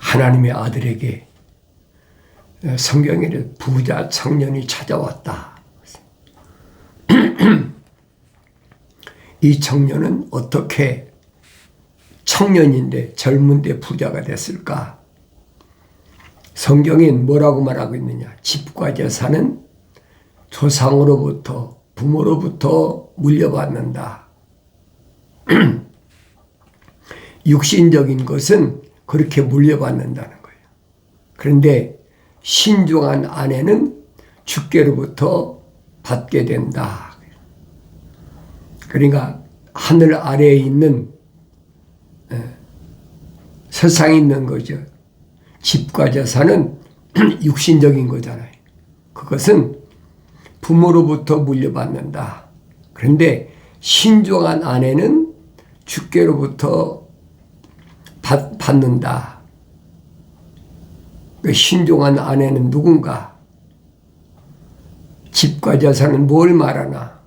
하나님의 아들에게 성경에 부자 청년이 찾아왔다. 이 청년은 어떻게 청년인데 젊은데 부자가 됐을까? 성경엔 뭐라고 말하고 있느냐? 집과 재산은 조상으로부터 부모로부터 물려받는다. 육신적인 것은 그렇게 물려받는다는 거예요. 그런데 신중한 아내는 주께로부터 받게 된다. 그러니까 하늘 아래에 있는 세상에 있는 거죠. 집과 재산은 육신적인 거잖아요. 그것은 부모로부터 물려받는다. 그런데 신중한 아내는 주께로부터 받는다. 신중한 아내는 누군가? 집과 재산은 뭘 말하나?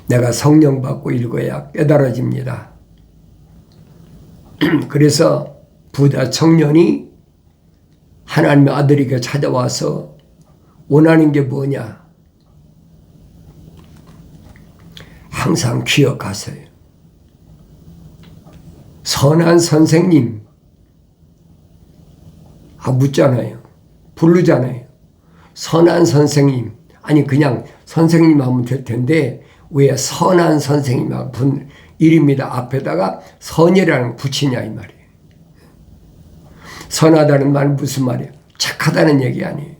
내가 성령 받고 읽어야 깨달아집니다. 그래서 부자 청년이 하나님의 아들에게 찾아와서 원하는 게 뭐냐? 항상 기억하세요. 선한 선생님 묻잖아요. 부르잖아요. 선한 선생님. 아니 그냥 선생님 하면 될 텐데 왜 선한 선생님하고 이름이다 앞에다가 선이라는 붙이냐 이 말이에요. 선하다는 말은 무슨 말이에요? 착하다는 얘기 아니에요.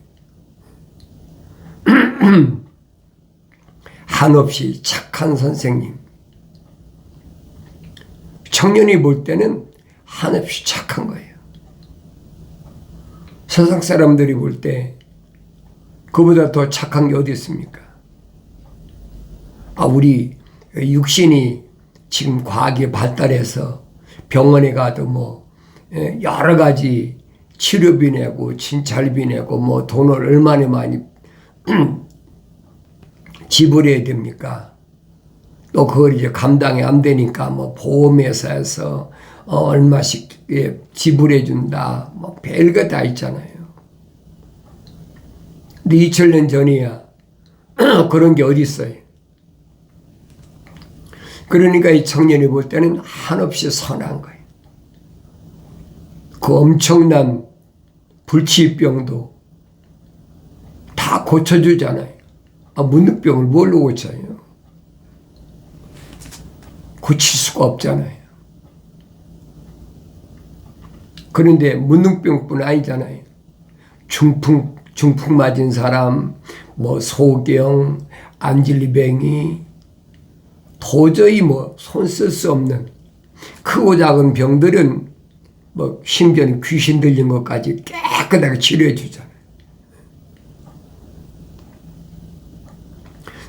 한없이 착한 선생님. 청년이 볼 때는 한없이 착한 거예요. 세상 사람들이 볼 때 그보다 더 착한 게 어디 있습니까? 우리 육신이 지금 과학이 발달해서 병원에 가도 뭐 여러 가지 치료비 내고 진찰비 내고 뭐 돈을 얼마나 많이 지불해야 됩니까? 또 그걸 이제 감당이 안 되니까 뭐 보험회사에서 얼마씩 지불해 준다. 뭐 별거 다 있잖아요. 근데 2000년 전이야 그런 게 어디 있어요? 그러니까 이 청년이 볼 때는 한없이 선한 거예요. 그 엄청난 불치병도 다 고쳐주잖아요. 문득병을 뭘로 고쳐요? 고칠 수가 없잖아요. 그런데 문득병뿐 아니잖아요. 중풍 맞은 사람, 뭐 소경, 안질리뱅이, 도저히 뭐 손 쓸 수 없는 크고 작은 병들은 뭐 심지어는 귀신 들린 것까지 깨끗하게 치료해 주잖아요.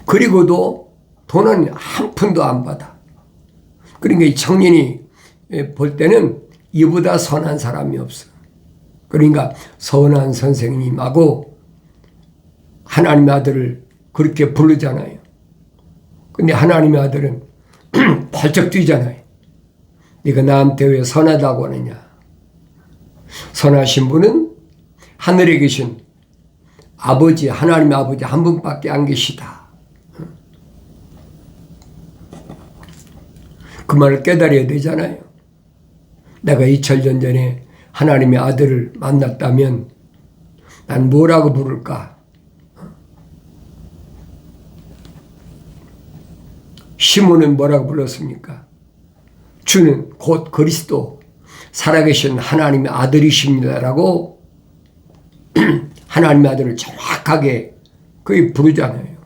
그리고도 돈은 한 푼도 안 받아. 그러니까 이 청년이 볼 때는 이보다 선한 사람이 없어. 그러니까 선한 선생님하고 하나님의 아들을 그렇게 부르잖아요. 근데 하나님의 아들은 벌쩍 뛰잖아요. 네가 나한테 왜 선하다고 하느냐? 선하신 분은 하늘에 계신 아버지, 하나님의 아버지 한 분밖에 안 계시다. 그 말을 깨달아야 되잖아요. 내가 2000년 전에 하나님의 아들을 만났다면 난 뭐라고 부를까? 시몬은 뭐라고 불렀습니까? 주는 곧 그리스도 살아계신 하나님의 아들이십니다라고 하나님의 아들을 정확하게 거의 부르잖아요.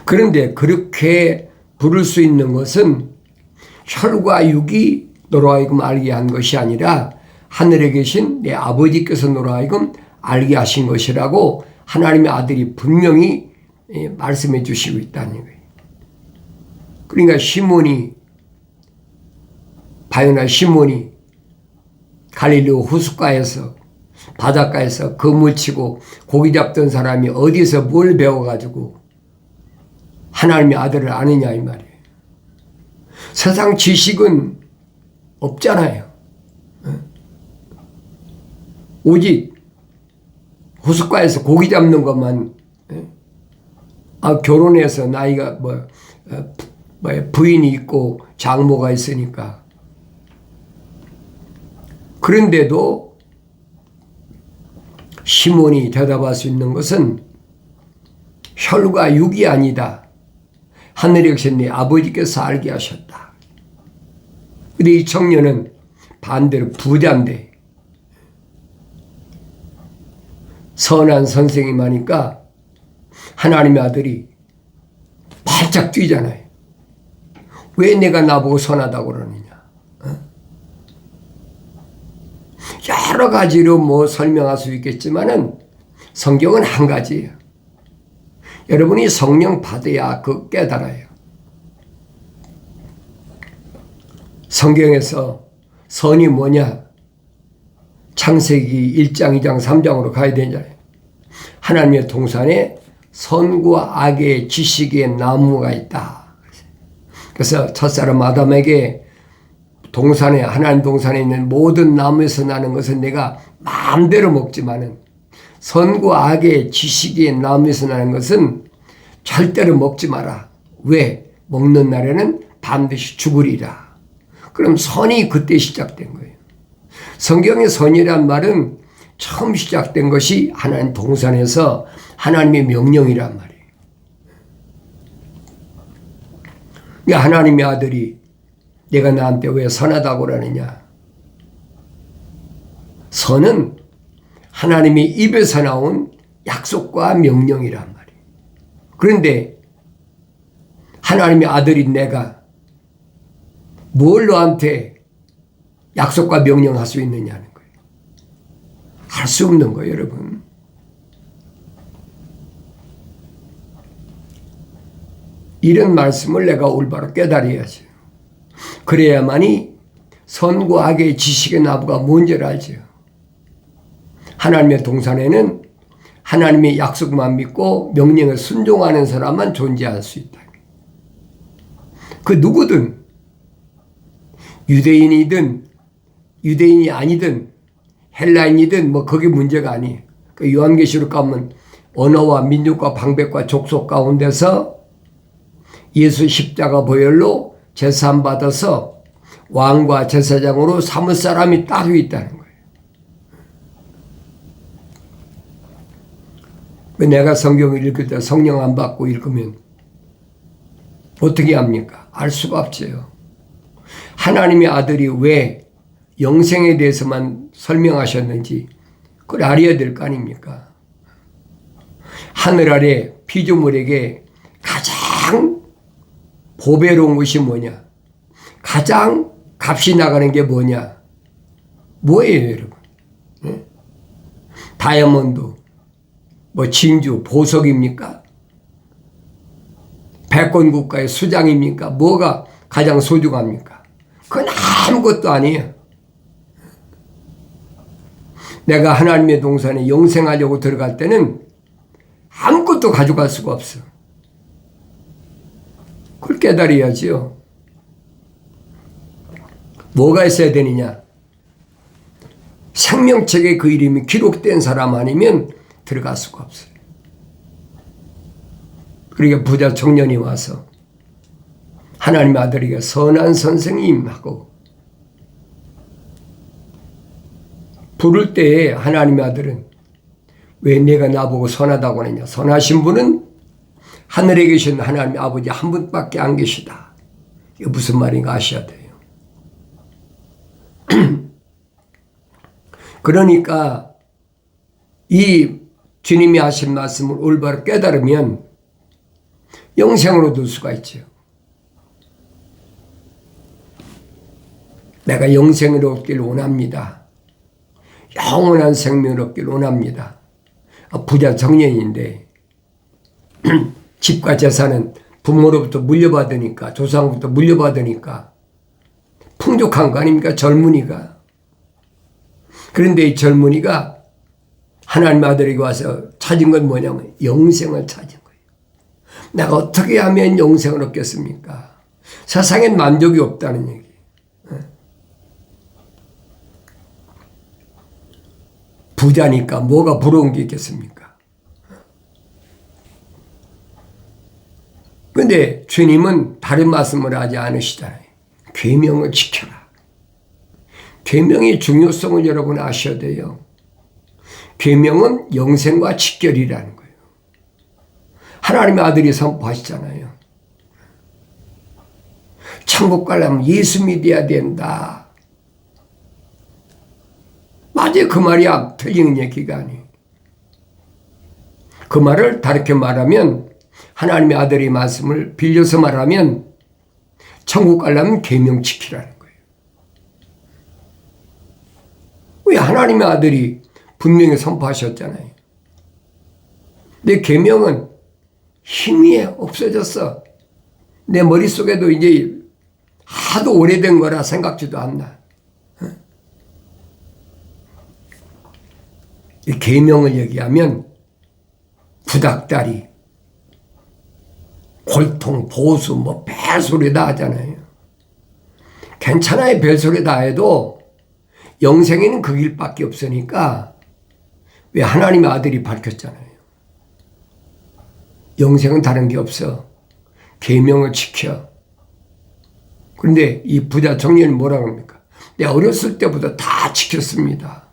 그런데 그렇게 부를 수 있는 것은 혈과 육이 너로 하여금 알게 한 것이 아니라 하늘에 계신 내 아버지께서 너로 하여금 알게 하신 것이라고 하나님의 아들이 분명히 말씀해 주시고 있다는 거예요. 그러니까 바요나 시몬이 갈릴리 호숫가에서 바닷가에서 그물 치고 고기 잡던 사람이 어디서 뭘 배워가지고 하나님의 아들을 아느냐 이 말이에요. 세상 지식은 없잖아요. 오직 호숫가에서 고기 잡는 것만, 결혼해서 나이가 부인이 있고 장모가 있으니까. 그런데도 시몬이 대답할 수 있는 것은 혈과 육이 아니다. 하늘에 계신 네 아버지께서 알게 하셨다. 근데 이 청년은 반대로 부자인데 선한 선생님 하니까 하나님의 아들이 발짝 뛰잖아요. 왜 내가 나보고 선하다고 그러느냐. 여러 가지로 뭐 설명할 수 있겠지만은 성경은 한 가지예요. 여러분이 성령 받아야 그 깨달아요. 성경에서 선이 뭐냐? 창세기 1장, 2장, 3장으로 가야 되잖아요. 하나님의 동산에 선과 악의 지식의 나무가 있다. 그래서 첫사람 아담에게 동산에, 하나님 동산에 있는 모든 나무에서 나는 것은 내가 마음대로 먹지만은 선과 악의 지식의 나무에서 나는 것은 절대로 먹지 마라. 왜? 먹는 날에는 반드시 죽으리라. 그럼 선이 그때 시작된 거예요. 성경의 선이란 말은 처음 시작된 것이 하나님 동산에서 하나님의 명령이란 말이에요. 그러니까 하나님의 아들이 내가 나한테 왜 선하다고 그러느냐. 선은 하나님의 입에서 나온 약속과 명령이란 말이에요. 그런데 하나님의 아들인 내가 뭘 너한테 약속과 명령할 수 있느냐는 거예요. 할 수 없는 거예요, 여러분. 이런 말씀을 내가 올바로 깨달아야죠. 그래야만이 선과 악의 지식의 나무가 뭔지를 알죠. 하나님의 동산에는 하나님의 약속만 믿고 명령에 순종하는 사람만 존재할 수 있다. 그 누구든 유대인이든 유대인이 아니든 헬라인이든 뭐 그게 문제가 아니에요. 그 요한계시록 가면 언어와 민족과 방백과 족속 가운데서 예수 십자가 보혈로 제사함 받아서 왕과 제사장으로 삼을 사람이 따로 있다는 거예요. 내가 성경을 읽을 때 성령 안 받고 읽으면 어떻게 합니까? 알 수가 없어요. 하나님의 아들이 왜 영생에 대해서만 설명하셨는지 그걸 알아야 될 거 아닙니까? 하늘 아래 피조물에게 가장 보배로운 것이 뭐냐? 가장 값이 나가는 게 뭐냐? 뭐예요, 여러분? 네? 다이아몬드, 뭐 진주, 보석입니까? 백권국가의 수장입니까? 뭐가 가장 소중합니까? 그건 아무것도 아니에요. 내가 하나님의 동산에 영생하려고 들어갈 때는 아무것도 가져갈 수가 없어. 그걸 깨달아야지요. 뭐가 있어야 되느냐? 생명책에 그 이름이 기록된 사람 아니면 들어갈 수가 없어요. 그러니까 부자 청년이 와서 하나님의 아들에게 선한 선생님 하고 부를 때에 하나님의 아들은 왜 내가 나보고 선하다고 하느냐. 선하신 분은 하늘에 계신 하나님의 아버지 한 분밖에 안 계시다. 이게 무슨 말인가 아셔야 돼요. 그러니까 이 주님이 하신 말씀을 올바로 깨달으면 영생으로 둘 수가 있죠. 내가 영생을 얻기를 원합니다. 영원한 생명을 얻기를 원합니다. 부자 청년인데 집과 재산은 부모로부터 물려받으니까, 조상부터 물려받으니까 풍족한 거 아닙니까? 젊은이가. 그런데 이 젊은이가 하나님 아들에게 와서 찾은 건 뭐냐면 영생을 찾은 거예요. 내가 어떻게 하면 영생을 얻겠습니까? 세상엔 만족이 없다는 얘기. 부자니까 뭐가 부러운 게 있겠습니까? 근데 주님은 다른 말씀을 하지 않으시잖아요. 계명을 지켜라. 계명의 중요성을 여러분 아셔야 돼요. 계명은 영생과 직결이라는 거예요. 하나님의 아들이 선포하시잖아요. 천국 가려면 예수 믿어야 된다. 맞아요. 그 말이 틀린 얘기가 아니에요. 그 말을 다르게 말하면, 하나님의 아들의 말씀을 빌려서 말하면 천국 가려면 계명 지키라는 거예요. 왜? 하나님의 아들이 분명히 선포하셨잖아요. 내 계명은 힘이 없어졌어. 내 머릿속에도 이제 하도 오래된 거라 생각지도 않나. 이 계명을 얘기하면 구닥다리, 골통, 보수, 뭐 별소리 다 하잖아요. 괜찮아요. 별소리 다 해도 영생에는 그 길밖에 없으니까. 왜? 하나님의 아들이 밝혔잖아요. 영생은 다른 게 없어. 계명을 지켜. 그런데 이 부자 청년이 뭐라고 합니까? 내가 어렸을 때부터 다 지켰습니다.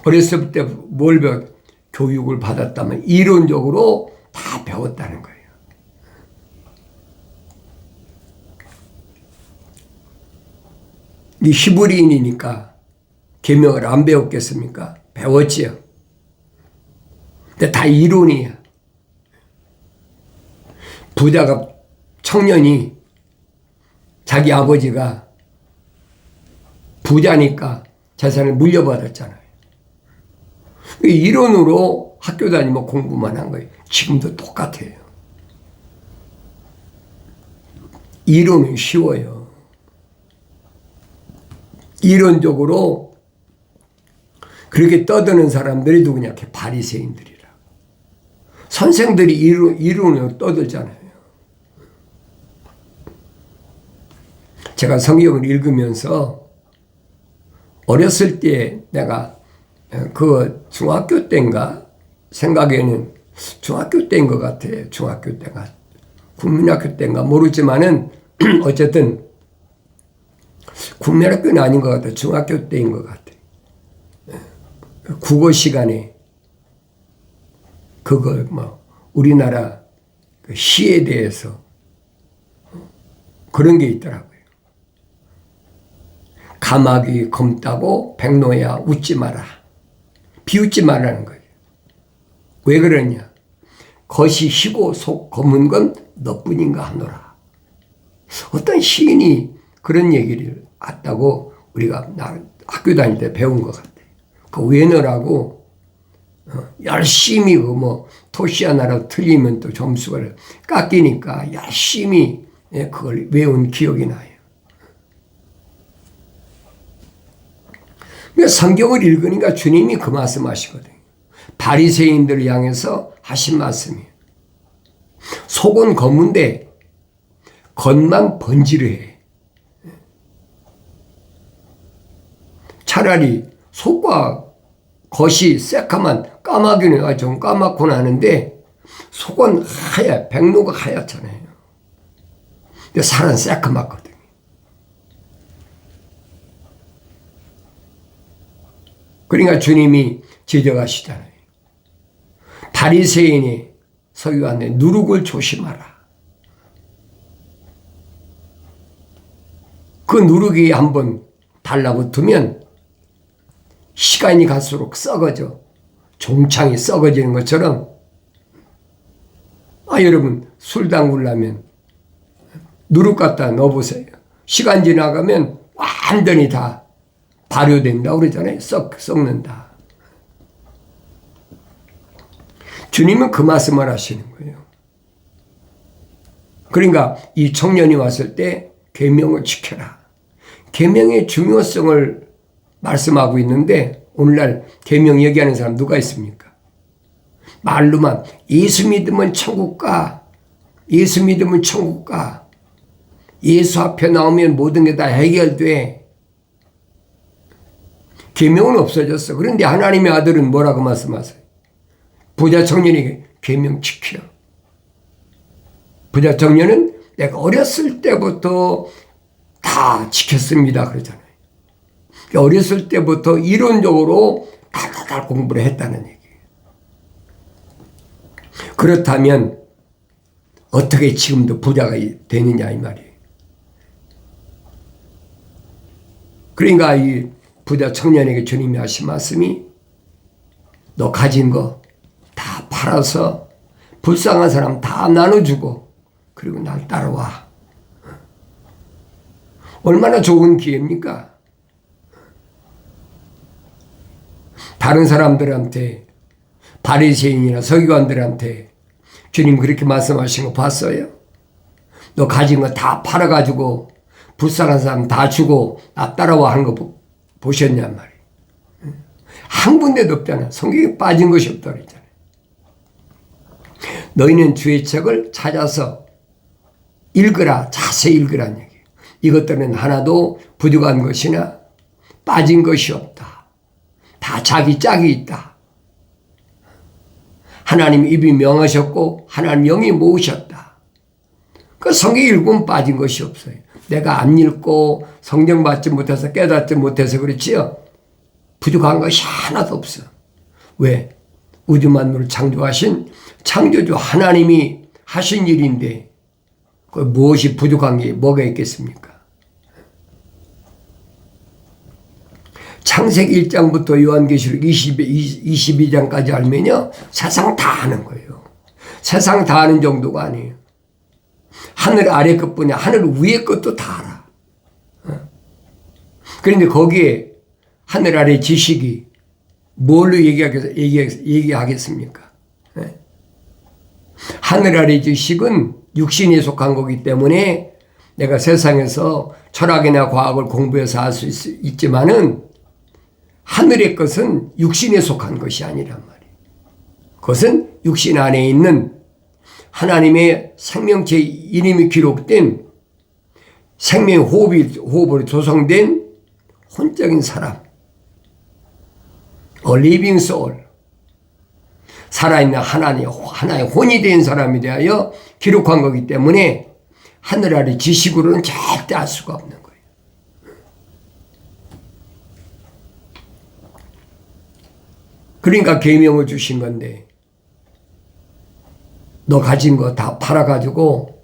어렸을 때 뭘 교육을 받았다면 이론적으로 다 배웠다는 거예요. 이 히브리인이니까 계명을 안 배웠겠습니까? 배웠지요. 근데 다 이론이야. 부자가, 청년이 자기 아버지가 부자니까 재산을 물려받았잖아요. 이론으로 학교 다니면 공부만 한 거예요. 지금도 똑같아요. 이론은 쉬워요. 이론적으로 그렇게 떠드는 사람들이 누구냐? 바리새인들이라. 선생들이 이론으로 떠들잖아요. 제가 성경을 읽으면서 어렸을 때 내가 그 중학교 때인가 생각에는 중학교 때인 것 같아요. 중학교 때가 국민학교 때인가 모르지만은 어쨌든 국민학교는 아닌 것 같아요. 중학교 때인 것 같아요. 국어 시간에 그걸 뭐 우리나라 시에 대해서 그런 게 있더라고요. 가마귀 검다고 백로야 웃지 마라. 비웃지 말라는 거예요. 왜 그러냐? 겉이 희고 속 검은 건 너뿐인가 하노라. 어떤 시인이 그런 얘기를 했다고 우리가 학교 다닐 때 배운 것 같아요. 그 외너라고 열심히 그 뭐 토시 하나라도 틀리면 또 점수가 깎이니까 열심히 그걸 외운 기억이 나요. 성경을 읽으니까 주님이 그 말씀하시거든요. 바리새인들을 향해서 하신 말씀이에요. 속은 검은데 겉만 번지르해. 차라리 속과 겉이 새까만 까마귀는 좀 까맣곤 하는데 속은 하얗, 백로가 하얗잖아요. 근데 살은 새까맣거든요. 그러니까 주님이 지적하시잖아요. 바리새인이 서기관에 누룩을 조심하라. 그 누룩이 한번 달라붙으면 시간이 갈수록 썩어져. 종창이 썩어지는 것처럼 여러분 술 담그려면 누룩 갖다 넣어보세요. 시간 지나가면 완전히 다 발효된다고 그러잖아요. 썩는다. 주님은 그 말씀을 하시는 거예요. 그러니까 이 청년이 왔을 때 계명을 지켜라. 계명의 중요성을 말씀하고 있는데 오늘날 계명 얘기하는 사람 누가 있습니까? 말로만 예수 믿으면 천국 가. 예수 믿으면 천국 가. 예수 앞에 나오면 모든 게 다 해결돼. 계명은 없어졌어. 그런데 하나님의 아들은 뭐라고 말씀하세요? 부자 청년에게 계명 지켜. 부자 청년은 내가 어렸을 때부터 다 지켰습니다. 그러잖아요. 어렸을 때부터 이론적으로 달달달 공부를 했다는 얘기예요. 그렇다면 어떻게 지금도 부자가 되느냐 이 말이에요. 그러니까 이 부자 청년에게 주님이 하신 말씀이 너 가진 거 다 팔아서 불쌍한 사람 다 나눠주고 그리고 날 따라와. 얼마나 좋은 기회입니까? 다른 사람들한테 바리새인이나 서기관들한테 주님 그렇게 말씀하신 거 봤어요? 너 가진 거 다 팔아가지고 불쌍한 사람 다 주고 나 따라와 하는 거 보셨냔 말이에요. 한 군데도 없잖아. 성경에 빠진 것이 없다 그랬잖아요. 너희는 주의 책을 찾아서 읽으라. 자세히 읽으라는 얘기예요. 이것들은 하나도 부족한 것이나 빠진 것이 없다. 다 자기 짝이 있다. 하나님 입이 명하셨고 하나님 영이 모으셨다. 그 성경 읽으면 빠진 것이 없어요. 내가 안 읽고 성경 받지 못해서 깨닫지 못해서 그렇지요. 부족한 것이 하나도 없어. 왜? 우주 만물을 창조하신 창조주 하나님이 하신 일인데 그 무엇이 부족한 게 뭐가 있겠습니까? 창세기 1장부터 요한계시록 22장까지 알면요. 세상 다 아는 거예요. 세상 다 아는 정도가 아니에요. 하늘 아래 것뿐이 아니라 하늘 위에 것도 다 알아. 그런데 거기에 하늘 아래 지식이 뭘로 얘기하겠습니까? 하늘 아래 지식은 육신에 속한 거기 때문에 내가 세상에서 철학이나 과학을 공부해서 알 수 있지만은 하늘의 것은 육신에 속한 것이 아니란 말이에요. 그것은 육신 안에 있는 하나님의 생명체 이름이 기록된 생명 호흡으로 조성된 혼적인 사람. A living soul. 살아있는 하나의 혼이 된 사람에 대하여 기록한 거기 때문에 하늘 아래 지식으로는 절대 알 수가 없는 거예요. 그러니까 계명을 주신 건데 너 가진 거 다 팔아가지고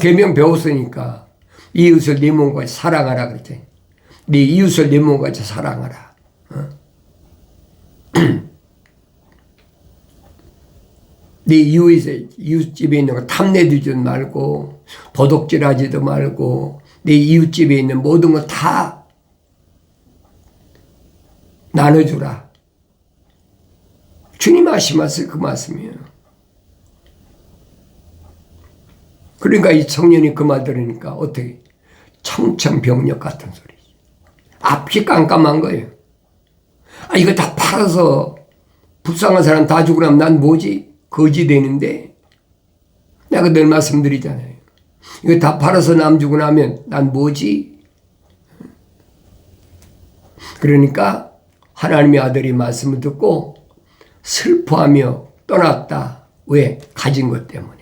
계명 배웠으니까 이웃을 네 몸같이 사랑하라 그랬지. 네 이웃을 네 몸같이 사랑하라. 네 이웃집에 있는 거 탐내주지 말고 도둑질하지도 말고 네 이웃집에 있는 모든 거 다 나눠주라. 주님 하시면서 그 말씀이에요. 그러니까 이 청년이 그 말 들으니까 어떻게 청천벽력 같은 소리지. 앞이 깜깜한 거예요. 이거 다 팔아서 불쌍한 사람 다 주고 나면 난 뭐지? 거지 되는데 내가 늘 말씀드리잖아요. 이거 다 팔아서 남 주고 나면 난 뭐지? 그러니까 하나님의 아들이 말씀을 듣고 슬퍼하며 떠났다. 왜? 가진 것 때문에.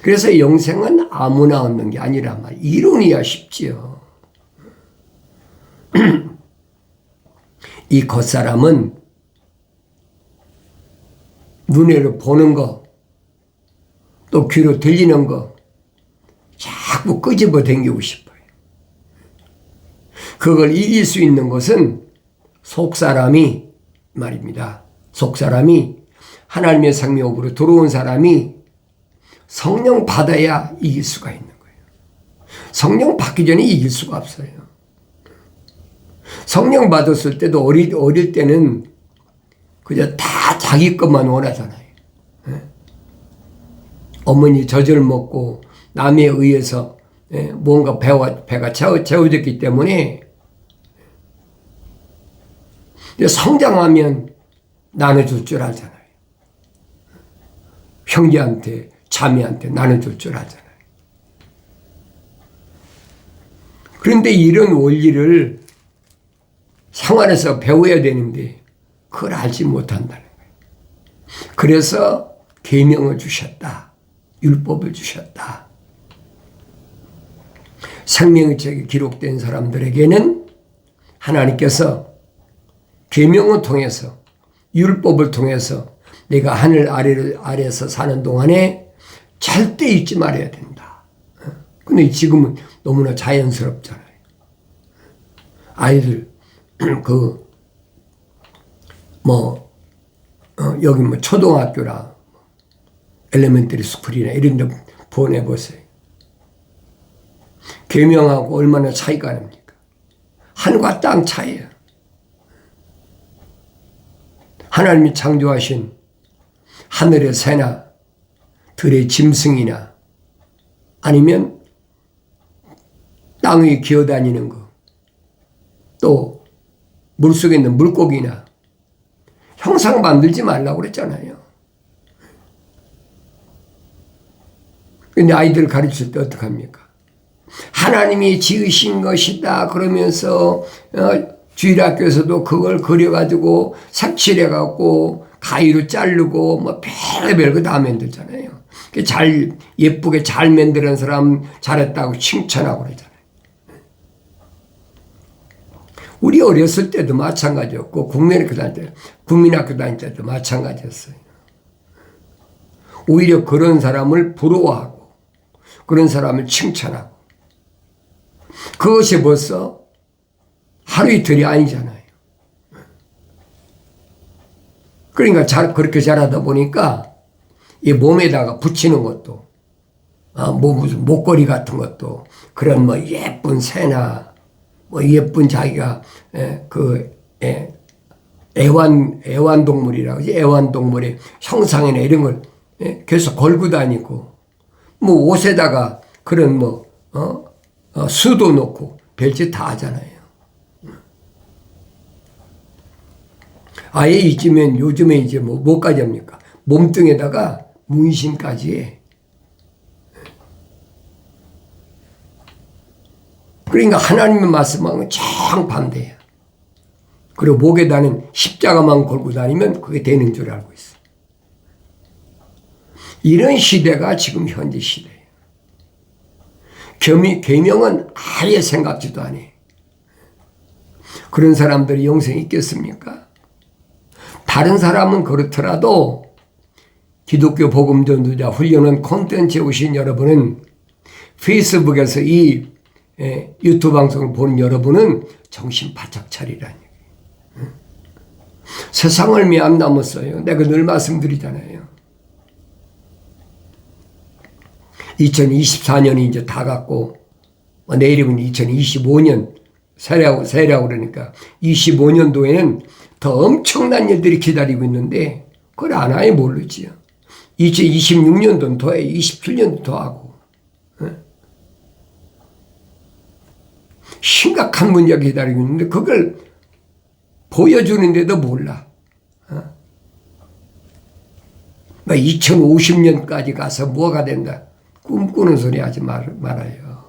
그래서 영생은 아무나 얻는 게 아니란 말이에요. 이론이야 쉽지요. 이 겉사람은 눈으로 보는 거, 또 귀로 들리는 거 자꾸 끄집어 당기고 싶어요. 그걸 이길 수 있는 것은 속사람이 말입니다. 속사람이 하나님의 생명으로 들어온 사람이 성령 받아야 이길 수가 있는 거예요. 성령 받기 전에 이길 수가 없어요. 성령 받았을 때도 어릴 때는 그저 다 자기 것만 원하잖아요. 어머니 젖을 먹고 남에 의해서 뭔가 배가 채워졌기 때문에 성장하면 나눠줄 줄 알잖아요. 형제한테 자매한테 나눠줄 줄 알잖아요. 그런데 이런 원리를 생활에서 배워야 되는데 그걸 알지 못한다는 거예요. 그래서 계명을 주셨다. 율법을 주셨다. 생명의 책에 기록된 사람들에게는 하나님께서 계명을 통해서 율법을 통해서 내가 하늘 아래에서 사는 동안에 절대 잊지 말아야 된다. 근데 지금은 너무나 자연스럽잖아요. 아이들 여기 초등학교나 엘레멘터리 스쿨이나 이런 데 보내보세요. 계명하고 얼마나 차이가 납니까? 하늘과 땅 차이예요. 하나님이 창조하신 하늘의 새나 들의 짐승이나 아니면 땅 위에 기어다니는 거, 또 물속에 있는 물고기나 형상 만들지 말라고 그랬잖아요. 근데 아이들을 가르칠 때 어떡합니까? 하나님이 지으신 것이다 그러면서 주일학교에서도 그걸 그려가지고 색칠해갖고 가위로 자르고 뭐 별거 다 만들잖아요. 잘 예쁘게 잘 만드는 사람 잘했다고 칭찬하고 그러잖아요. 우리 어렸을 때도 마찬가지였고 국민학교 다닐 때도 마찬가지였어요. 오히려 그런 사람을 부러워하고 그런 사람을 칭찬하고 그것이 벌써 하루 이틀이 아니잖아요. 그러니까 그렇게 자라다 보니까 이 몸에다가 붙이는 것도 무슨 목걸이 같은 것도 그런 예쁜 새나 예쁜 자기가 애완동물이라고 하지. 애완동물의 형상이나 이런 걸 계속 걸고 다니고 옷에다가 그런 수도 놓고 별짓 다 하잖아요. 아예 있으면 요즘에 이제 뭐까지 합니까? 몸뚱에다가 문신까지 해. 그러니까 하나님의 말씀하고는 정반대야. 그리고 목에다는 십자가만 걸고 다니면 그게 되는 줄 알고 있어. 이런 시대가 지금 현재 시대예요. 계명은 아예 생각지도 않아. 그런 사람들이 영생이 있겠습니까? 다른 사람은 그렇더라도 기독교 복음 전도자 훈련원 콘텐츠에 오신 여러분은 페이스북에서 이 유튜브 방송을 보는 여러분은 정신 바짝 차리라는 얘기예요. 세상 얼마 안 남았어요. 내가 늘 말씀드리잖아요. 2024년이 이제 다 갔고 내일이면 2025년 새해라고 그러니까 25년도에는 더 엄청난 일들이 기다리고 있는데 그걸 안 아예 모르지요. 2026년도는 더 해. 27년도 더 하고. 심각한 문제가 기다리고 있는데 그걸 보여주는데도 몰라. 2050년까지 가서 뭐가 된다. 꿈꾸는 소리 하지 말아요.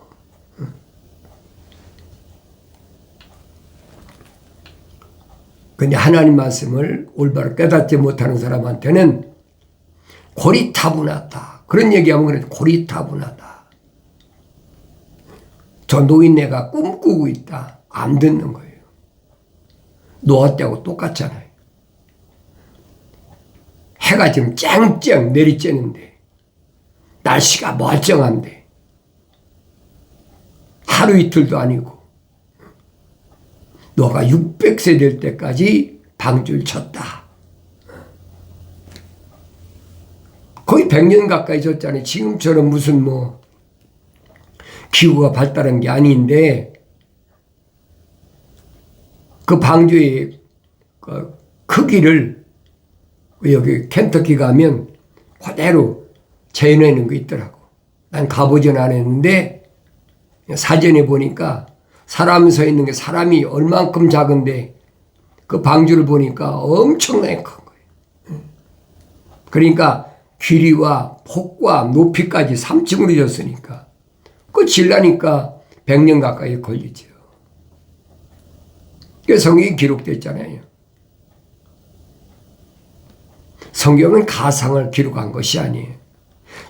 근데 하나님 말씀을 올바로 깨닫지 못하는 사람한테는 고리타분하다. 그런 얘기하면 그래. 고리타분하다. 저 노인네가 꿈꾸고 있다. 안 듣는 거예요. 노아 때하고 똑같잖아요. 해가 지금 쨍쨍 내리쬐는데 날씨가 멀쩡한데 하루 이틀도 아니고 노아가 600세 될 때까지 방주를 쳤다. 거의 100년 가까이 졌잖아요. 지금처럼 무슨 기후가 발달한 게 아닌데 그 방주의 크기를 여기 켄터키 가면 그대로 재현해 있는 거 있더라고. 난 가보진 않았는데 사전에 보니까 사람이 서 있는 게 사람이 얼만큼 작은데 그 방주를 보니까 엄청나게 큰 거예요. 그러니까 길이와 폭과 높이까지 3층으로 졌으니까 그 질라니까 100년 가까이 걸리죠. 그 성경이 기록됐잖아요. 성경은 가상을 기록한 것이 아니에요.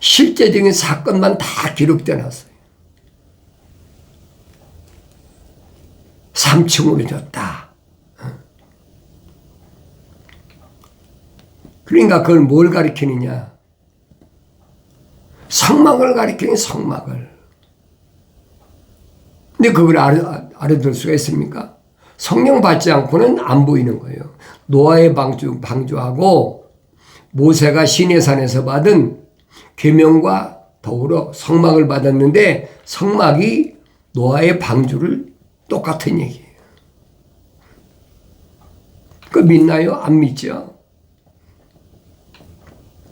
실제적인 사건만 다 기록되어 놨어요. 3층으로 졌다. 그러니까 그걸 뭘 가리키느냐? 성막을 가리키는 성막을. 근데 그걸 알아들 수가 있습니까? 성령 받지 않고는 안 보이는 거예요. 노아의 방주하고 모세가 시내산에서 받은 계명과 더불어 성막을 받았는데 성막이 노아의 방주를 똑같은 얘기예요. 그거 믿나요? 안 믿죠?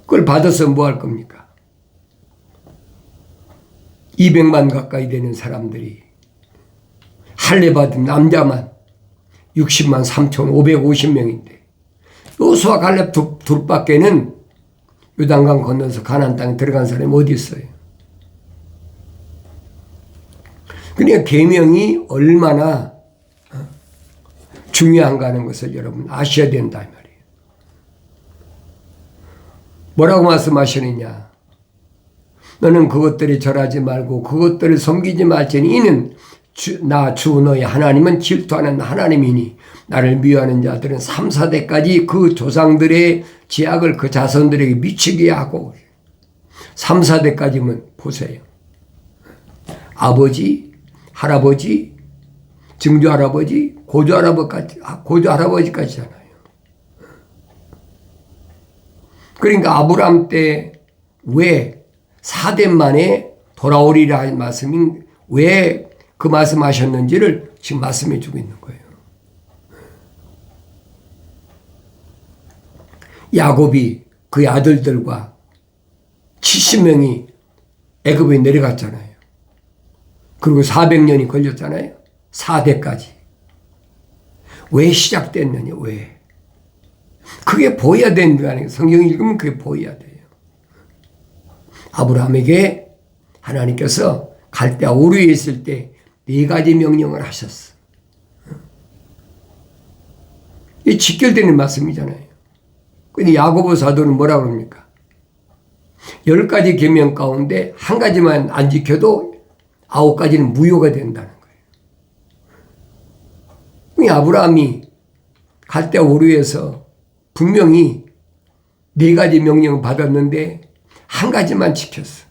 그걸 받아서 뭐 할 겁니까? 200만 가까이 되는 사람들이 할례 받은 남자만 60만 3,550명인데 요수와 갈렙 둘밖에는 요단강 건너서 가나안 땅에 들어간 사람이 어디 있어요? 그러니까 계명이 얼마나 중요한가 하는 것을 여러분 아셔야 된다 이 말이에요. 뭐라고 말씀하시느냐? 너는 그것들이 절하지 말고 그것들을 섬기지 말지니 이는 나 주 너의 하나님은 질투하는 하나님이니 나를 미워하는 자들은 3, 4대까지 그 조상들의 죄악을 그 자손들에게 미치게 하고 3, 4대까지면 보세요. 아버지, 할아버지, 증조할아버지, 고조할아버지까지잖아요. 그러니까 아브라함 때 왜 4대 만에 돌아오리라 할 말씀이 왜 그 말씀하셨는지를 지금 말씀해 주고 있는 거예요. 야곱이 그의 아들들과 70명이 애굽에 내려갔잖아요. 그리고 400년이 걸렸잖아요. 4대까지. 왜 시작됐느냐? 왜? 그게 보여야 되는 거 아니에요. 성경 읽으면 그게 보여야 돼요. 아브라함에게 하나님께서 갈대아 우르에 있을 때 4가지 명령을 하셨어. 이 직결되는 말씀이잖아요. 근데 야고보 사도는 뭐라고 그럽니까? 10가지 계명 가운데 한 가지만 안 지켜도 9가지는 무효가 된다는 거예요. 아브라함이 갈대아 우르에서 분명히 4가지 명령을 받았는데 한 가지만 지켰어.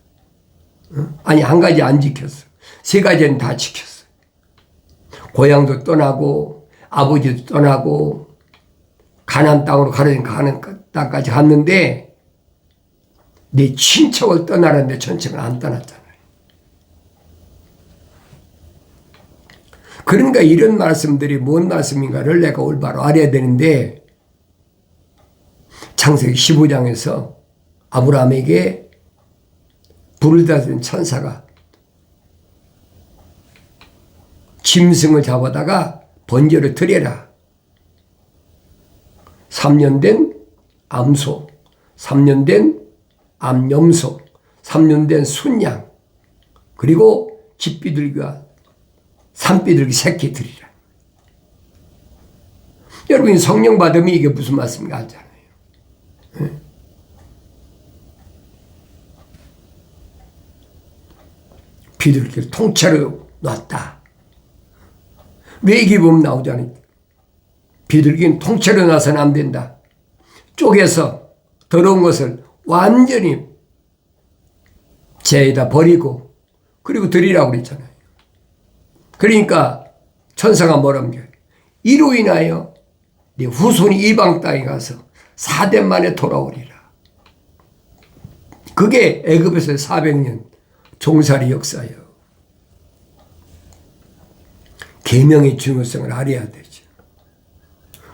아니 한 가지 안 지켰어. 3가지는 다 지켰어. 고향도 떠나고 아버지도 떠나고 가나안 땅으로 가는 땅까지 갔는데 네 친척을 떠나라는데 전척을 안 떠났잖아요. 그러니까 이런 말씀들이 뭔 말씀인가를 내가 올바로 알아야 되는데 창세기 15장에서 아브라함에게 불을 닫은 천사가 짐승을 잡아다가 번제로 드려라. 3년 된 암소, 3년 된 암염소, 3년 된 순양, 그리고 집비둘기와 산비둘기 새끼 드리라. 여러분 성령 받으면 이게 무슨 말씀인가 알잖아요. 네? 비둘기를 통째로 놨다. 외기보면 나오잖아요. 비둘기는 통째로 놔서는 안 된다. 쪼개서 더러운 것을 완전히 재에다 버리고 그리고 드리라고 그랬잖아요. 그러니까 천사가 뭐라고 해요? 이로 인하여 네 후손이 이방 땅에 가서 4대 만에 돌아오리라. 그게 애굽에서 400년 종살이 역사예요. 계명의 중요성을 알아야 되죠.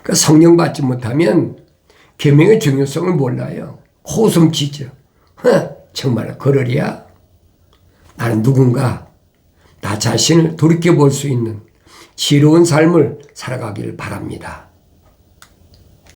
그러니까 성령 받지 못하면 계명의 중요성을 몰라요. 호숨치죠. 정말 그러랴? 나는 누군가 나 자신을 돌이켜볼 수 있는 지혜로운 삶을 살아가길 바랍니다.